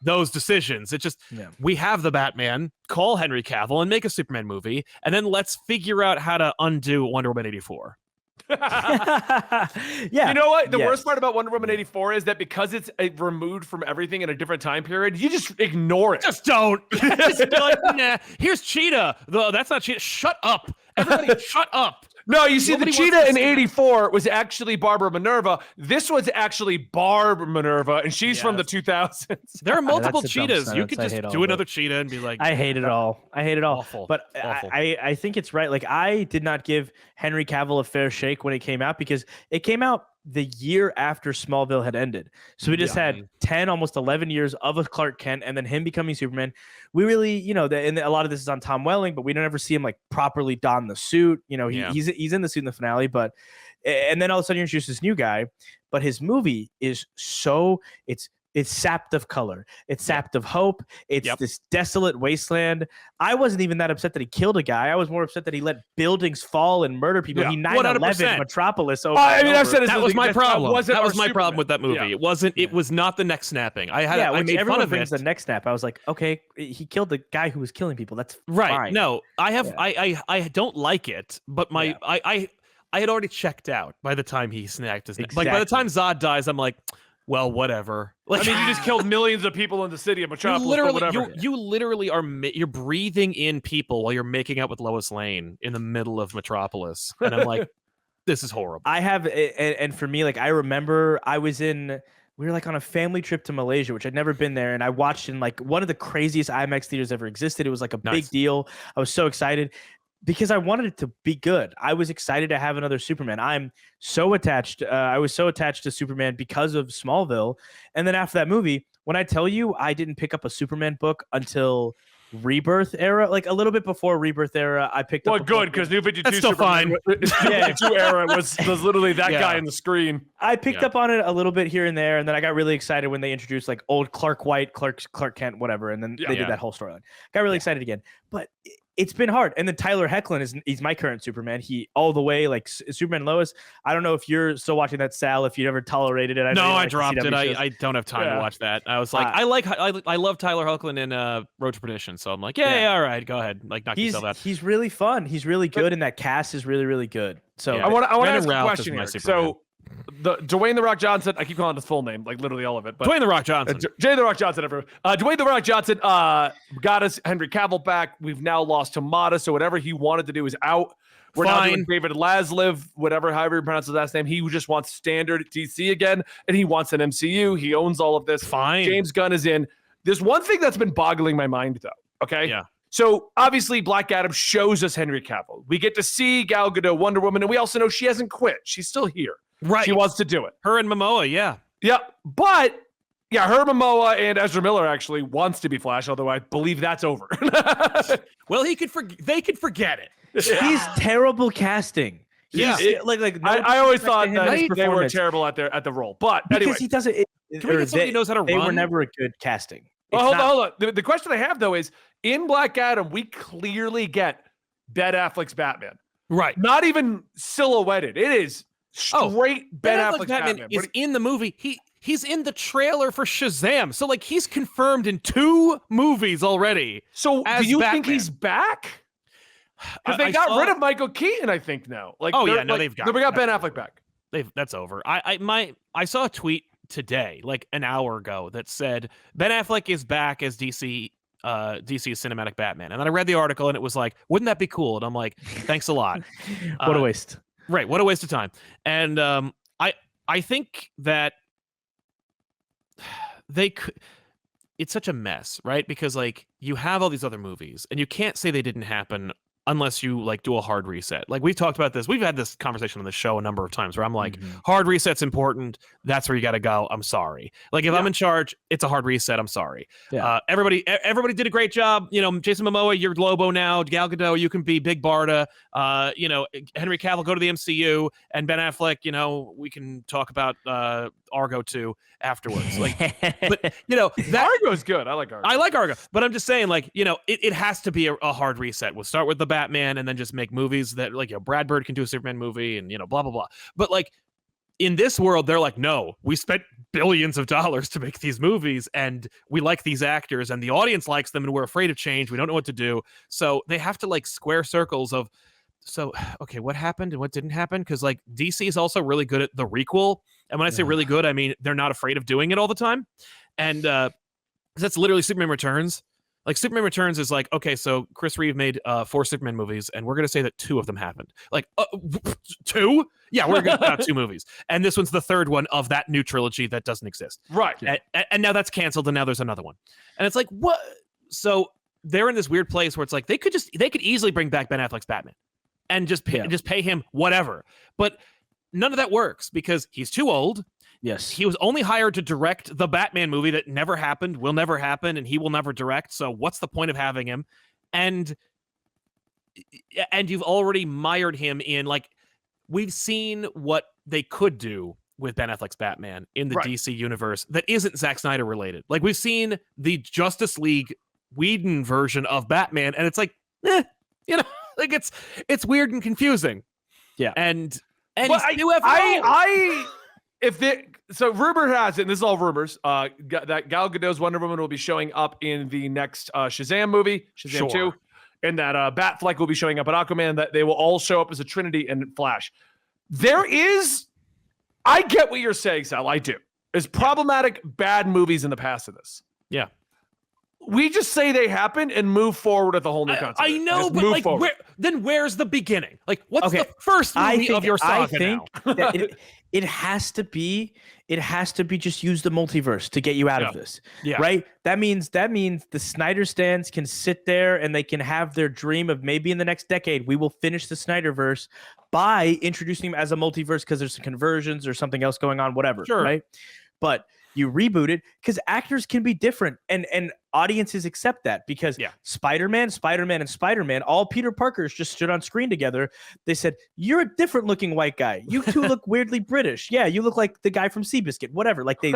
those decisions. It's just we have the Batman, call Henry Cavill and make a Superman movie, and then let's figure out how to undo Wonder Woman 84. You know what? The worst part about Wonder Woman 84 is that because it's removed from everything in a different time period, you just ignore it. Just don't. Just like, nah. Here's Cheetah. That's not Cheetah. Shut up. Everybody shut up. No, you see, Nobody the wants cheetah to in see that. '84 was actually Barbara Minerva. This was actually Barb Minerva, and she's from the 2000s. There are multiple that's a dumb cheetahs. You sentence. could I just hate all do of another it. cheetah and be like, I hate it all. I hate it all. Awful. But Awful. I think it's right. Like, I did not give Henry Cavill a fair shake when it came out, because it came out the year after Smallville had ended. So we just had 10, almost 11 years of a Clark Kent, and then him becoming Superman. We really, and a lot of this is on Tom Welling, but we don't ever see him like properly don the suit. He's in the suit in the finale, but and then all of a sudden you introduce this new guy, but his movie is it's sapped of color. It's sapped of hope. It's this desolate wasteland. I wasn't even that upset that he killed a guy. I was more upset that he let buildings fall and murder people. He 9/11 Metropolis over. I mean, I've said that was my problem. That was my Superman. problem with that movie. Yeah. It wasn't. It was not the neck snapping. I made everyone fun of brings it. the neck snap. I was like, okay, he killed the guy who was killing people. That's Right. fine. No, I don't like it, but I had already checked out by the time he snapped his neck. Like, by the time Zod dies, I'm like, well, whatever. Like, I mean, you just killed millions of people in the city of Metropolis. You literally are you're breathing in people while you're making out with Lois Lane in the middle of Metropolis, and I'm like, this is horrible. I have, and for me, like, I remember we were like on a family trip to Malaysia, which I'd never been there, and I watched in like one of the craziest IMAX theaters ever existed. It was like a big deal. I was so excited, because I wanted it to be good. I was excited to have another Superman. I'm so attached. I was so attached to Superman because of Smallville. And then after that movie, when I tell you I didn't pick up a Superman book until Rebirth era, like a little bit before Rebirth era, I picked up. Well, good, because New 52 That's still Superman, fine. New 52 era was literally that guy in the screen. I picked up on it a little bit here and there, and then I got really excited when they introduced like old Clark White, Clark Kent, whatever, and then they did that whole storyline. Got really excited again, but it's been hard. And then Tyler Hoechlin he's my current Superman. He all the way, like Superman Lois. I don't know if you're still watching that, Sal, if you'd ever tolerated it. I dropped it. I don't have time to watch that. I was like, I love Tyler Hoechlin in Road to Perdition, so I'm like, all right, go ahead, like, knock yourself out. He's really fun. He's really good, and that cast is really, really good. So I want to ask a Ralph question is here. my Superman. So Dwayne The Rock Johnson, I keep calling his full name, like literally all of it. But Dwayne The Rock Johnson. Dwayne The Rock Johnson, everyone. Dwayne The Rock Johnson got us Henry Cavill back. We've now lost Hamada, so whatever he wanted to do is out. We're now doing David Lasliv, however you pronounce his last name. He just wants standard DC again, and he wants an MCU. He owns all of this. Fine. James Gunn is in. There's one thing that's been boggling my mind, though. Okay? Yeah. So obviously Black Adam shows us Henry Cavill. We get to see Gal Gadot, Wonder Woman, and we also know she hasn't quit. She's still here. Right. She wants to do it. Her and Momoa, yeah. Yeah. But her, Momoa, and Ezra Miller actually wants to be Flash, although I believe that's over. Well, they could forget it. He's terrible casting. Yeah. I always thought that they were terrible at the role. But because anyway. he doesn't. Can we get somebody who knows how to They run? were never a good casting. Well, hold on. The question I have, though, is in Black Adam, we clearly get Ben Affleck's Batman. Right. Not even silhouetted. It is straight Ben Affleck's Batman. Is in the movie. He's in the trailer for Shazam. So, like, he's confirmed in 2 movies already. So do you think he's back? Because they got rid of Michael Keaton, I think, now. Like, they've got we got Ben Affleck back. That's over. I saw a tweet today, like an hour ago, that said Ben Affleck is back as DC's cinematic Batman. And then I read the article and it was like, wouldn't that be cool? And I'm like, thanks a lot. What a waste. Right. What a waste of time. And I think that they could. It's such a mess, right? Because like you have all these other movies and you can't say they didn't happen unless you like do a hard reset. Like we've talked about this. We've had this conversation on the show a number of times where I'm like, hard reset's important. That's where you got to go. I'm sorry. Like if I'm in charge, it's a hard reset. I'm sorry. Yeah. Everybody did a great job. Jason Momoa, you're Lobo now. Gal Gadot, you can be Big Barda. Henry Cavill, go to the MCU, and Ben Affleck, we can talk about Argo 2 afterwards. Like, but that Argo's good. I like Argo. I like Argo, but I'm just saying, like, it has to be a hard reset. We'll start with the Batman, and then just make movies that, like, Brad Bird can do a Superman movie, and blah blah blah. But like in this world, they're like, no, we spent billions of dollars to make these movies, and we like these actors, and the audience likes them, and we're afraid of change. We don't know what to do, so they have to like square circles of. So, okay, what happened and what didn't happen? Because like DC is also really good at the requel. And when I say really good, I mean they're not afraid of doing it all the time. And that's literally Superman Returns. Like Superman Returns is like, okay, so Chris Reeve made 4 Superman movies, and we're gonna say that 2 of them happened. Like 2? Yeah, we're gonna put out 2 movies, and this one's the 3rd one of that new trilogy that doesn't exist. Right. And now that's canceled, and now there's another one, and it's like what? So they're in this weird place where it's like they could easily bring back Ben Affleck's Batman, and just pay him whatever, but none of that works because he's too old. Yes. He was only hired to direct the Batman movie that never happened, will never happen, and he will never direct. So what's the point of having him? And you've already mired him in, like, we've seen what they could do with Ben Affleck's Batman in the DC universe that isn't Zack Snyder related. Like, we've seen the Justice League Whedon version of Batman, and it's like, like it's weird and confusing. Yeah. And so rumor has it, and this is all rumors, that Gal Gadot's Wonder Woman will be showing up in the next Shazam movie, Shazam 2, and that Batfleck will be showing up at Aquaman, that they will all show up as a Trinity in Flash. I get what you're saying, Sal, I do. There's problematic bad movies in the past of this. Yeah. We just say they happened and move forward with a whole new concept. I know, but like, where's the beginning? Like, what's the first movie of your saga now? That it has to be just use the multiverse to get you out of this. Yeah. Right? That means the Snyder stands can sit there and they can have their dream of maybe in the next decade we will finish the Snyderverse by introducing him as a multiverse because there's some conversions or something else going on, whatever. Sure. Right? But you reboot it because actors can be different and audiences accept that because Spider-Man, and Spider-Man, all Peter Parkers just stood on screen together. They said, you're a different looking white guy. You two look weirdly British. Yeah, you look like the guy from Seabiscuit, whatever. Like they're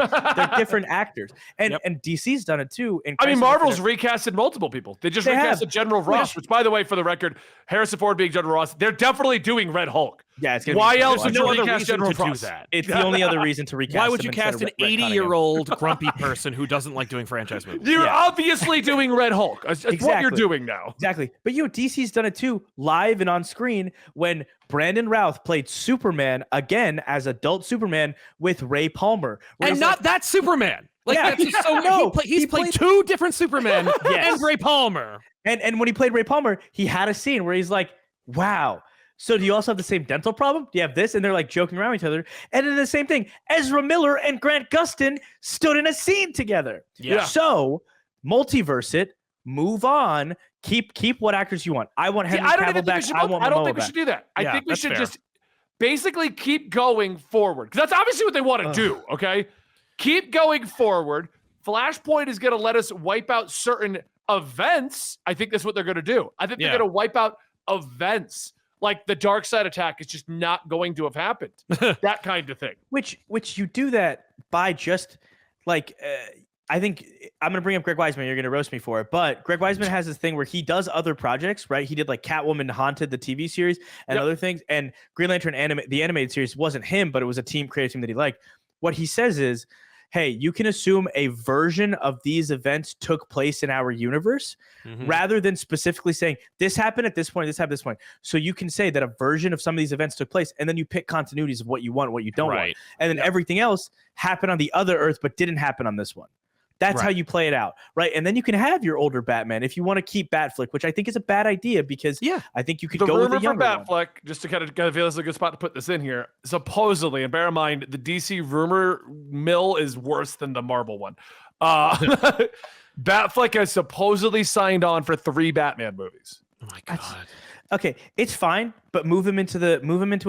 different actors. And DC's done it too. And I mean, Marvel's recasted multiple people. They recasted General Ross, which by the way, for the record, Harrison Ford being General Ross, they're definitely doing Red Hulk. Yeah, it's why else would no you other recast reason General to do Ross? that? It's the only other reason to recast. Why would you cast an 80-year-old grumpy person who doesn't like doing franchise movies? You're obviously doing Red Hulk. That's what you're doing now. Exactly. But DC's done it too, live and on screen, when Brandon Routh played Superman again as adult Superman with Ray Palmer. And not that Superman. Like, that's just so no. He's played 2 different Supermen and Ray Palmer. And when he played Ray Palmer, he had a scene where he's like, wow. So do you also have the same dental problem? Do you have this? And they're like joking around with each other. And then the same thing, Ezra Miller and Grant Gustin stood in a scene together. Yeah. So multiverse it, move on, keep what actors you want. I want Henry Cavill back. I don't think we should do that. I think we should just basically keep going forward. Because that's obviously what they want to do, okay? Keep going forward. Flashpoint is going to let us wipe out certain events. I think that's what they're going to do. I think they're going to wipe out events. Like the dark side attack is just not going to have happened. That kind of thing. Which you do that by just like, I think I'm going to bring up Greg Weisman. You're going to roast me for it. But Greg Weisman has this thing where he does other projects, right? He did like Catwoman Haunted, the TV series, and other things. And Green Lantern the animated series wasn't him, but it was a creative team that he liked. What he says is, hey, you can assume a version of these events took place in our universe rather than specifically saying this happened at this point, this happened at this point. So you can say that a version of some of these events took place, and then you pick continuities of what you want, what you don't want. And then everything else happened on the other Earth, but didn't happen on this one. That's how you play it out, right? And then you can have your older Batman if you want to keep Batfleck, which I think is a bad idea because I think you could go with the younger one. Batfleck, just to kind of feel this is a good spot to put this in here, supposedly, and bear in mind, the DC rumor mill is worse than the Marvel one. Batfleck has supposedly signed on for 3 Batman movies. Oh my God. Okay, it's fine, but move him into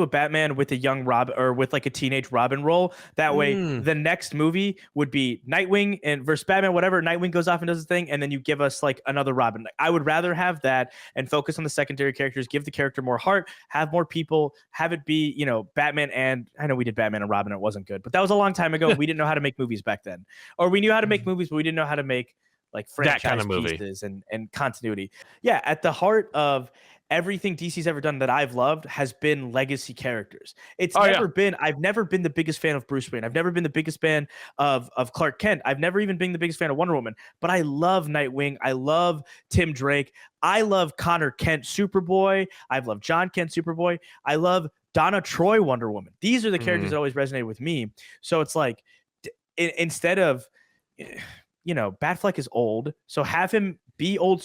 a Batman with a young Robin or with like a teenage Robin role. That way, the next movie would be Nightwing and versus Batman, whatever. Nightwing goes off and does his thing, and then you give us like another Robin. I would rather have that and focus on the secondary characters, give the character more heart, have more people, have it be, Batman and I know we did Batman and Robin, it wasn't good, but that was a long time ago. We didn't know how to make movies back then, or we knew how to make movies, but we didn't know how to make like franchise that kind of movie pieces and continuity. Yeah, at the heart of everything DC's ever done that I've loved has been legacy characters. I've never been the biggest fan of Bruce Wayne. I've never been the biggest fan of Clark Kent. I've never even been the biggest fan of Wonder Woman, but I love Nightwing. I love Tim Drake. I love Connor Kent, Superboy. I've loved John Kent, Superboy. I love Donna Troy, Wonder Woman. These are the characters that always resonated with me. So it's like, instead of, Batfleck is old, so have him be old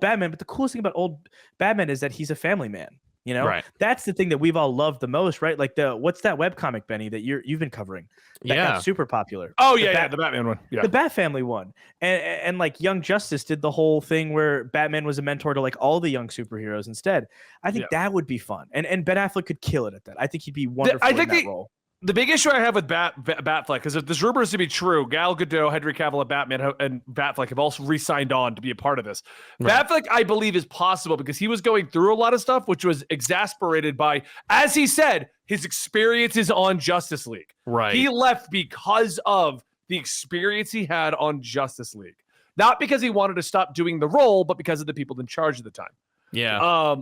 Batman. But the coolest thing about old Batman is that he's a family man. You know, Right. that's the thing that we've all loved the most, right? Like what's that webcomic, Benny, that you've been covering? That got super popular. Oh yeah, the Batman one. Yeah, the Bat Family one, and like Young Justice did the whole thing where Batman was a mentor to like all the young superheroes instead. I think that would be fun, and Ben Affleck could kill it at that. I think he'd be wonderful in that role. The big issue I have with Batfleck is if this rumor is to be true, Gal Gadot, Henry Cavill, and Batman and Batfleck have also re-signed on to be a part of this. Right. Batfleck, I believe, is possible because he was going through a lot of stuff, which was exasperated by, as he said, his experiences on Justice League. Right. He left because of the experience he had on Justice League. Not because he wanted to stop doing the role, but because of the people in charge at the time. Yeah.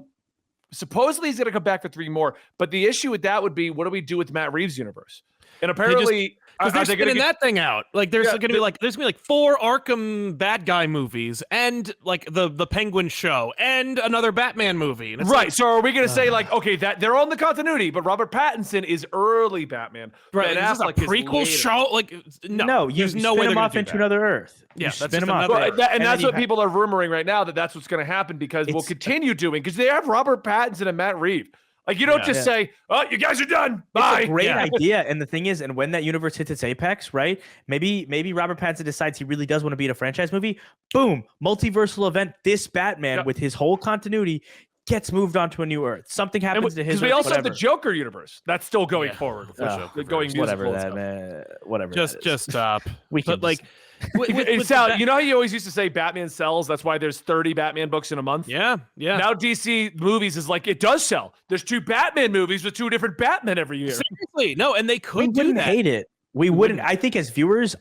Supposedly he's going to come back for 3 more, but the issue with that would be, what do we do with Matt Reeves' universe? And apparently, they're spinning that thing out. Like there's going to be like 4 Arkham bad guy movies, and like the Penguin show, and another Batman movie. And right. So are we going to say like, okay, that they're on the continuity, but Robert Pattinson is early Batman, right? And Affleck is a prequel show. Like no, you spin him off into another Earth. Yeah, spin him off, and that's what people are rumoring right now. That's what's going to happen because we'll continue doing because they have Robert Pattinson and Matt Reeves. Like, you don't just say, oh, you guys are done. Bye. It's a great idea. And the thing is, and when that universe hits its apex, right? Maybe Robert Pattinson decides he really does want to be in a franchise movie. Boom. Multiversal event. This Batman with his whole continuity gets moved onto a new Earth. Something happens to his. Because we also have the Joker universe that's still going forward. Going whatever that, man. Whatever. Just stop. But like. Sal, you know how you always used to say Batman sells? That's why there's 30 Batman books in a month. Yeah. Now DC movies is like, it does sell. There's 2 Batman movies with 2 different Batmen every year. Seriously, no, and they could do that. Hate it. We wouldn't. I think as viewers,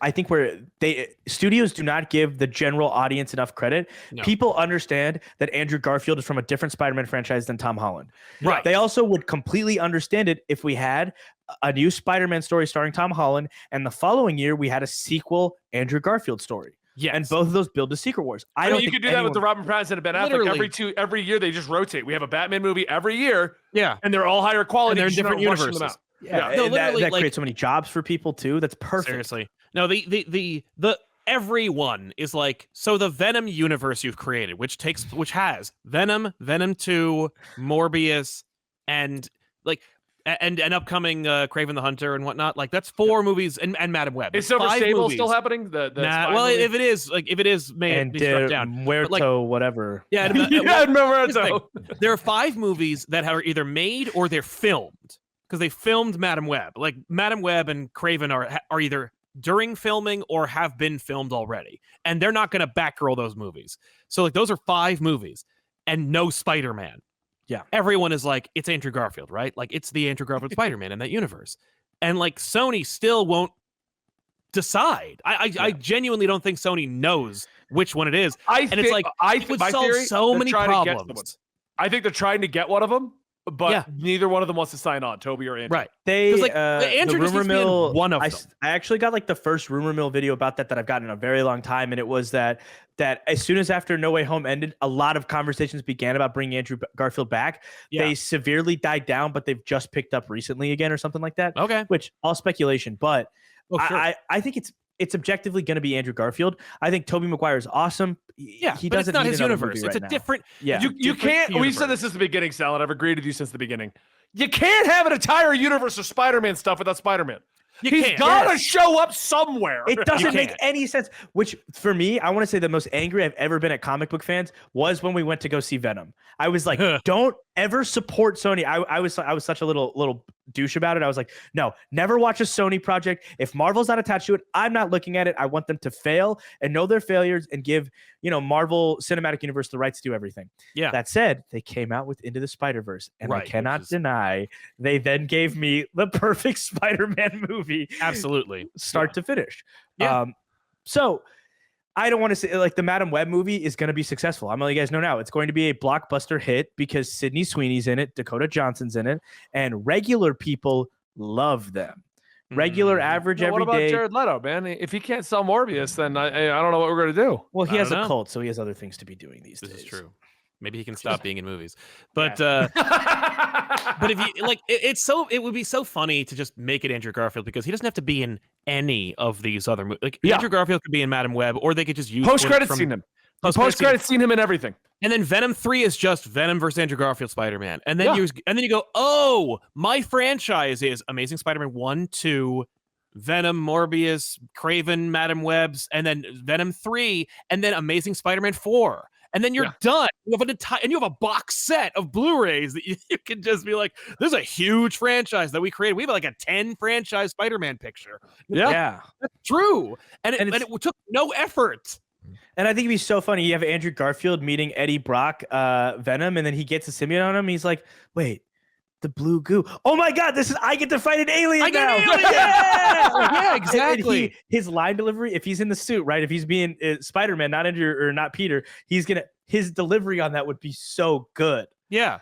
studios do not give the general audience enough credit. No. People understand that Andrew Garfield is from a different Spider-Man franchise than Tom Holland. Right. They also would completely understand it if we had a new Spider-Man story starring Tom Holland, and the following year we had a sequel Andrew Garfield story. Yes. And both of those build to secret wars. I don't think you could do that with the Robin Pattinson and Ben Affleck. Every year they just rotate. We have a Batman movie every year. Yeah. And they're all higher quality. And they're in different universes. Yeah. No, that creates so many jobs for people too. That's perfect. Seriously. No, the everyone is like, so the Venom universe you've created, which has Venom, Venom 2, Morbius, and like and upcoming Kraven the Hunter and whatnot. Like that's 4 movies and Madam Web. Is Silver Sable still happening? Well, movie? if it is, may and be struck down. Muerto, whatever. Yeah, Muerto. There are 5 movies that are either made or they're filmed because they filmed Madam Web. Like Madam Web and Kraven are either during filming or have been filmed already, and they're not going to Batgirl those movies. So like those are 5 movies and no Spider-Man. Yeah. Everyone is like, it's Andrew Garfield, right? Like it's the Andrew Garfield Spider-Man in that universe. And like Sony still won't decide. I genuinely don't think Sony knows which one it is. It's like it would solve so many problems. I think they're trying to get one of them, but neither one of them wants to sign on, Toby or Andrew. Right. Andrew the rumor mill, one of them. I actually got like the first rumor mill video about that I've gotten in a very long time, and it was that as soon as after No Way Home ended, a lot of conversations began about bringing Andrew Garfield back. Yeah. They severely died down, but they've just picked up recently again or something like that. Okay. Which all speculation, but sure. I think it's objectively going to be Andrew Garfield. I think Tobey Maguire is awesome. Yeah, he doesn't. It's not his universe. It's a different. Yeah, you can't. Universe. We've said this since the beginning, Sal, and I've agreed with you since the beginning. You can't have an entire universe of Spider-Man stuff without Spider-Man. He's got to show up somewhere. It doesn't make any sense. Which, for me, I want to say the most angry I've ever been at comic book fans was when we went to go see Venom. I was like, don't ever support Sony. I was such a little douche about it. I was like, no, never watch a Sony project. If Marvel's not attached to it, I'm not looking at it. I want them to fail and know their failures and give, Marvel Cinematic Universe the right to do everything. Yeah. That said, they came out with Into the Spider-Verse, and I cannot deny they then gave me the perfect Spider-Man movie. Absolutely. Start to finish. Yeah. So I don't want to say like the Madam Web movie is going to be successful. I'm letting you guys know now it's going to be a blockbuster hit because Sydney Sweeney's in it, Dakota Johnson's in it, and regular people love them. Regular, average, everyday. What about Jared Leto, man? If he can't sell Morbius, then I don't know what we're going to do. Well, he has a cult, so he has other things to be doing these days. This is true. Maybe he can stop being in movies. But but if you like, it would be so funny to just make it Andrew Garfield because he doesn't have to be in any of these other movies. Like Andrew Garfield could be in Madam Web, or they could just use post-credit scene him. Post-credits seen him in everything. And then Venom 3 is just Venom versus Andrew Garfield Spider-Man. And then you go, oh, my franchise is Amazing Spider-Man 1, 2, Venom, Morbius, Craven, Madam Webs, and then Venom 3, and then Amazing Spider-Man 4. And then you're done. You have you have a box set of Blu-rays that you can just be like, there's a huge franchise that we created. We have like a 10 franchise Spider-Man picture. Yeah. That's true. And it took no effort. And I think it'd be so funny. You have Andrew Garfield meeting Eddie Brock, Venom, and then he gets a symbiote on him. He's like, wait, the blue goo. Oh my God, I get to fight an alien now. Yeah, exactly. And his line delivery, if he's in the suit, right? If he's being Spider-Man, not Andrew or not Peter, his delivery on that would be so good. Yeah.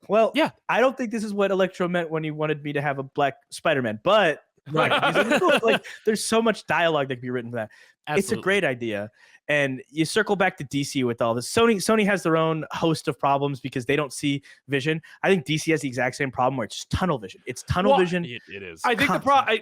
Well, yeah, I don't think this is what Electro meant when he wanted me to have a black Spider-Man, but like, there's so much dialogue that can be written for that. Absolutely. It's a great idea. And you circle back to DC with all this. Sony has their own host of problems because they don't see vision. I think DC has the exact same problem where it's just tunnel vision. It's tunnel vision. It is. I think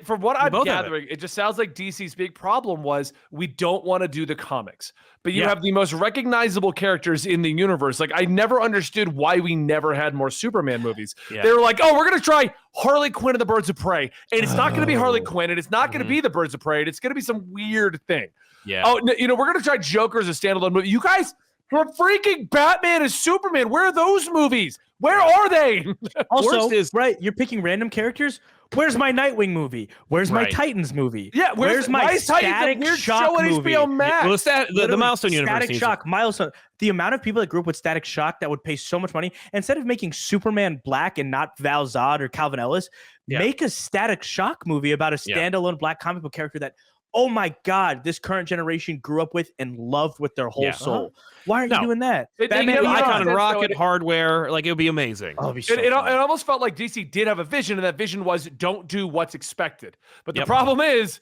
from what I'm gathering, it just sounds like DC's big problem was we don't want to do the comics. But you have the most recognizable characters in the universe. Like, I never understood why we never had more Superman movies. Yeah. They were like, oh, we're going to try Harley Quinn and the Birds of Prey. And it's not going to be Harley Quinn, and it's not going to be the Birds of Prey. And it's going to be some weird thing. Yeah. Oh, we're going to try Joker as a standalone movie. You guys, for freaking Batman and Superman, where are those movies? Where are they? Also, right, you're picking random characters. Where's my Nightwing movie? Where's my Titans movie? Yeah, where's my Static Shock movie? HBO Max? Well, the Milestone universe. Static Shock, Milestone. The amount of people that grew up with Static Shock that would pay so much money, instead of making Superman black and not Val Zod or Calvin Ellis, make a Static Shock movie about a standalone black comic book character that, oh my God, this current generation grew up with and loved with their whole soul. Why aren't you doing that? Batman, Icon, and Rocket, Hardware, like, it would be amazing. Oh, it almost felt like DC did have a vision, and that vision was don't do what's expected. But the problem is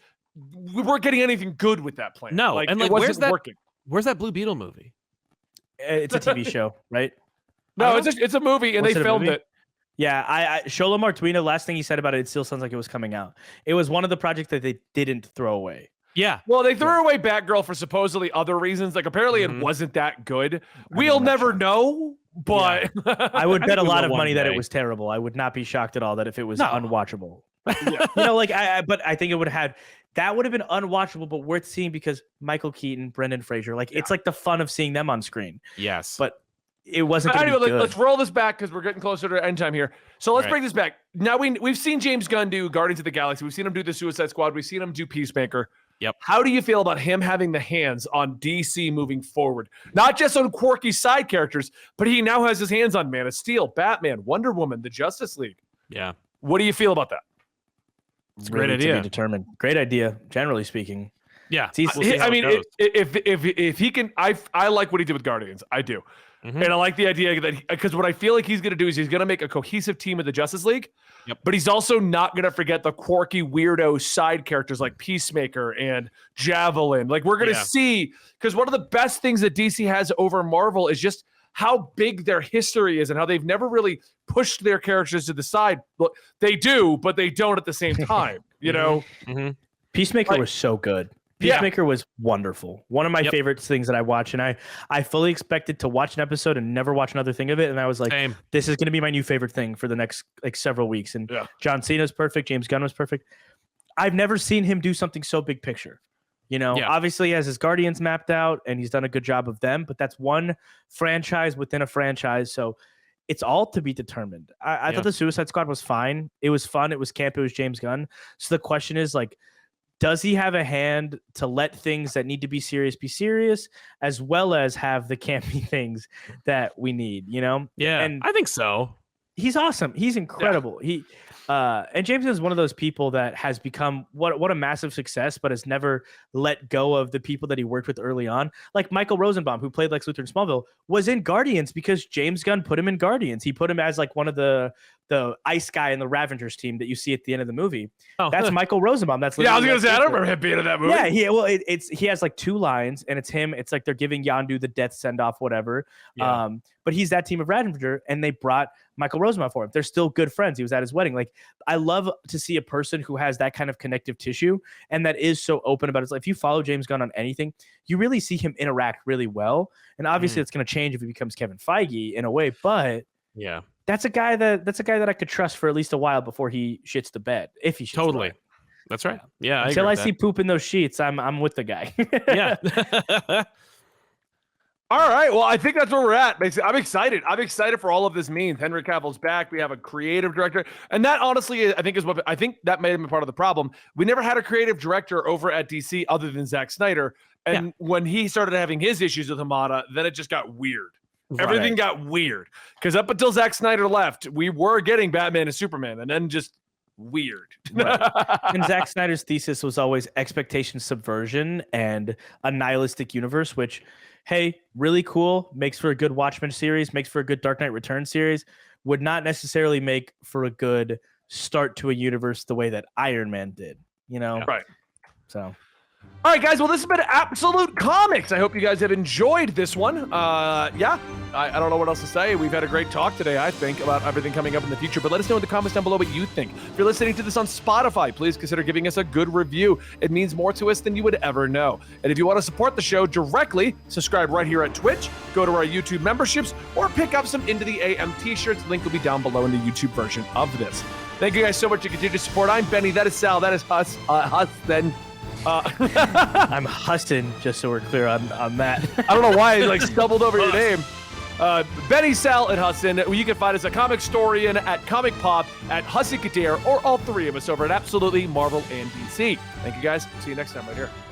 we weren't getting anything good with that plan. No, like, and like, it wasn't working. Where's that Blue Beetle movie? It's a TV show, right? No, it's a movie, and they filmed it. Yeah, I Shola Martuino, last thing he said about it still sounds like it was coming out. It was one of the projects that they didn't throw away. Yeah. Well, they threw away Batgirl for supposedly other reasons. Like, apparently it wasn't that good. We'll never know, but I would bet a lot of money that it was terrible. I would not be shocked at all that if it was unwatchable. You know, like but I think it would have that would have been unwatchable, but worth seeing because Michael Keaton, Brendan Fraser, like it's like the fun of seeing them on screen. Yes. But it wasn't. Anyway, let's roll this back because we're getting closer to end time here. So let's bring this back. Now we've seen James Gunn do Guardians of the Galaxy. We've seen him do the Suicide Squad. We've seen him do Peacemaker. Yep. How do you feel about him having the hands on DC moving forward? Not just on quirky side characters, but he now has his hands on Man of Steel, Batman, Wonder Woman, the Justice League. Yeah. What do you feel about that? It's a great idea. To be determined. Great idea, generally speaking. Yeah. I mean, if he can, I like what he did with Guardians. I do. And I like the idea that because what I feel like he's going to do is he's going to make a cohesive team of the Justice League. Yep. But he's also not going to forget the quirky weirdo side characters like Peacemaker and Javelin. Like we're going to see, because one of the best things that DC has over Marvel is just how big their history is and how they've never really pushed their characters to the side. But they do, but they don't at the same time. You know, Peacemaker was so good. Peacemaker was wonderful. One of my favorite things that I watch, and I fully expected to watch an episode and never watch another thing of it. And I was like, this is going to be my new favorite thing for the next like several weeks. And John Cena's perfect. James Gunn was perfect. I've never seen him do something so big picture. You know, obviously he has his Guardians mapped out and he's done a good job of them, but that's one franchise within a franchise. So it's all to be determined. I thought the Suicide Squad was fine. It was fun. It was camp. It was James Gunn. So the question is like, does he have a hand to let things that need to be serious, as well as have the campy things that we need, you know? Yeah, and I think so. He's awesome. He's incredible. He and James is one of those people that has become what a massive success, but has never let go of the people that he worked with early on. Like Michael Rosenbaum, who played Lex Luthor in Smallville, was in Guardians because James Gunn put him in Guardians. He put him as like one of the the ice guy in the Ravengers team that you see at the end of the movie. Oh, That's Michael Rosenbaum. That's Yeah, I was literally gonna say I that don't character. remember him being in that movie. Yeah, he has like 2 lines, and it's him. It's like they're giving Yondu the death send off, whatever. Yeah. But he's that team of Ravager, and they brought Michael Rosenbaum for him. They're still good friends. He was at his wedding. Like, I love to see a person who has that kind of connective tissue and that is so open about it. Like, if you follow James Gunn on anything, you really see him interact really well. And obviously, it's going to change if he becomes Kevin Feige in a way, but Yeah. that's a guy that I could trust for at least a while before he shits the bed. If he shits Totally. the bed. That's right. Yeah. Until I agree see poop in those sheets, I'm with the guy. with that. Yeah. All right. Well, I think that's where we're at. Basically, I'm excited. I'm excited for all of this means. Henry Cavill's back. We have a creative director. And that honestly, I think that may have been part of the problem. We never had a creative director over at DC other than Zack Snyder. And when he started having his issues with Hamada, then it just got weird. Everything got weird. Because up until Zack Snyder left, we were getting Batman and Superman. And then just weird. And Zack Snyder's thesis was always expectation subversion and a nihilistic universe, which, hey, really cool, makes for a good Watchmen series, makes for a good Dark Knight Returns series, would not necessarily make for a good start to a universe the way that Iron Man did, you know? Yeah. Right. So. All right, guys. Well, this has been Absolute Comics. I hope you guys have enjoyed this one. Yeah, I don't know what else to say. We've had a great talk today, I think, about everything coming up in the future. But let us know in the comments down below what you think. If you're listening to this on Spotify, please consider giving us a good review. It means more to us than you would ever know. And if you want to support the show directly, subscribe right here at Twitch, go to our YouTube memberships, or pick up some Into the AM t-shirts. Link will be down below in the YouTube version of this. Thank you guys so much for continued support. I'm Benny. That is Sal. That is Huss. Then. I'm Huston, just so we're clear on that. I don't know why I stumbled over your name. Benny, Sal, and Hudson. You can find us at Comic Storian, at Comic Pop, at Husson Kadir, or all 3 of us over at Absolutely Marvel and DC. Thank you guys. See you next time right here.